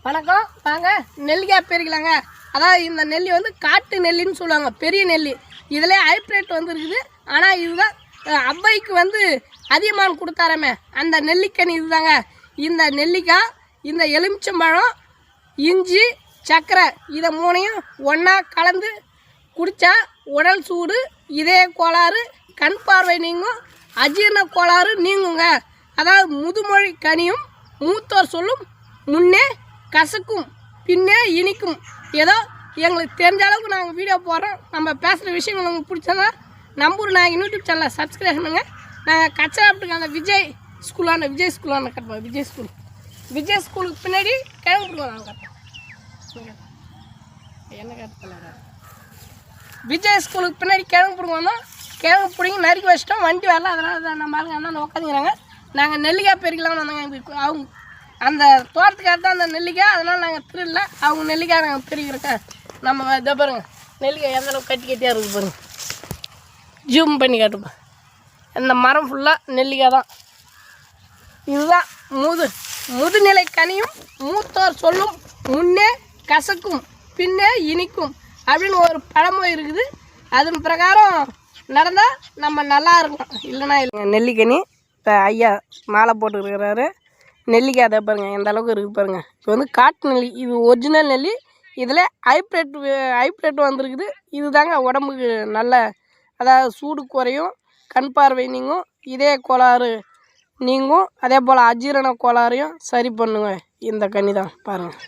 வணக்கம். வாங்க நெல்லிக்காய் பறிக்கலாங்க. அதாவது இந்த நெல்லி வந்து காட்டு நெல்லின்னு சொல்லுவாங்க, பெரிய நெல்லி. இதில் ஹைப்ரேட் வந்து இருக்குது. ஆனால் இதுதான் அவ்வைக்கு வந்து அதிகமான கொடுத்தாரமே அந்த நெல்லிக்கனி இதுதாங்க. இந்த நெல்லிக்காய், இந்த எலுமிச்சம்பழம், இஞ்சி, சர்க்கரை இதை மூணையும் ஒன்றா கலந்து குடித்தா உடல் சூடு, இதய கோளாறு, கண் பார்வை நீங்கும், அஜீரண கோளாறு நீங்குங்க. அதாவது முதுமொழி கனியும் மூத்தோர் சொல்லும் முன்னே கசக்கும் பின்னே இனிக்கும். ஏதோ எங்களுக்கு தெரிஞ்ச அளவுக்கு நாங்கள் வீடியோ போடுறோம். நம்ம பேசுகிற விஷயங்கள் உங்களுக்கு பிடிச்சதா நம்பூர் நாங்கள் யூடியூப் சேனலை சப்ஸ்கிரைப் பண்ணுங்க. நாங்கள் கச்சராப்பட்டுக்கு அந்த விஜய் ஸ்கூலான கட்டுப்போம். விஜய் ஸ்கூலுக்கு பின்னாடி கிளம்பிடுவோம். நாங்கள் கட்டோம் என்ன கட்டல விஜய் ஸ்கூலுக்கு பின்னாடி கிளம்பிடுவோம். கிழங்கு பிடிங்க நறுக்கி வச்சிட்டோம். வண்டி வரல, அதனால் நம்ம ஆளுங்க அண்ணா உட்காந்துக்கிறாங்க. நாங்கள் நெல்லிக்காய் பறிக்கலாம்னு வந்தாங்க. அவங்க அந்த தோட்டத்துக்காக தான் அந்த நெல்லிக்காய், அதனால் நாங்கள் திருடல. அவங்க நெல்லிக்காய் நாங்கள் பறிக்கிறோங்க. நம்ம இதை பாருங்க, நெல்லிக்காய் எந்த அளவுக்கு கட்டியாக இருக்குது பாருங்க. ஜூம் பண்ணி காட்டுப்பா. இந்த மரம் ஃபுல்லாக நெல்லிக்காய் தான். இதுதான் முதுநிலை கனியும் மூத்தோர் சொல்லும் முன்னே கசக்கும் பின்னே இனிக்கும் அப்படின்னு ஒரு பழமொழி இருக்குது. அதன் பிரகாரம் நடந்தால் நம்ம நல்லா இருக்கும். இல்லைன்னா இல்லைங்க. நெல்லிக்கனி இப்போ ஐயா மாலை போட்டுருக்கிறாரு. நெல்லிக்காய் அதை பாருங்கள் எந்த அளவுக்கு இருக்குது பாருங்கள். இப்போ வந்து காட்டு நெல்லி, இது ஒரிஜினல் நெல்லி. இதில் ஹைப்ரேட் வந்துருக்குது. இது தாங்க உடம்புக்கு நல்ல, அதாவது சூடு குறையும், கண் பார்வை நீங்கும், இதய கோளாறு நீங்கும், அதே போல் அஜீரண கோளாறையும் சரி பண்ணுங்க. இந்த கனி தான் பாருங்கள்.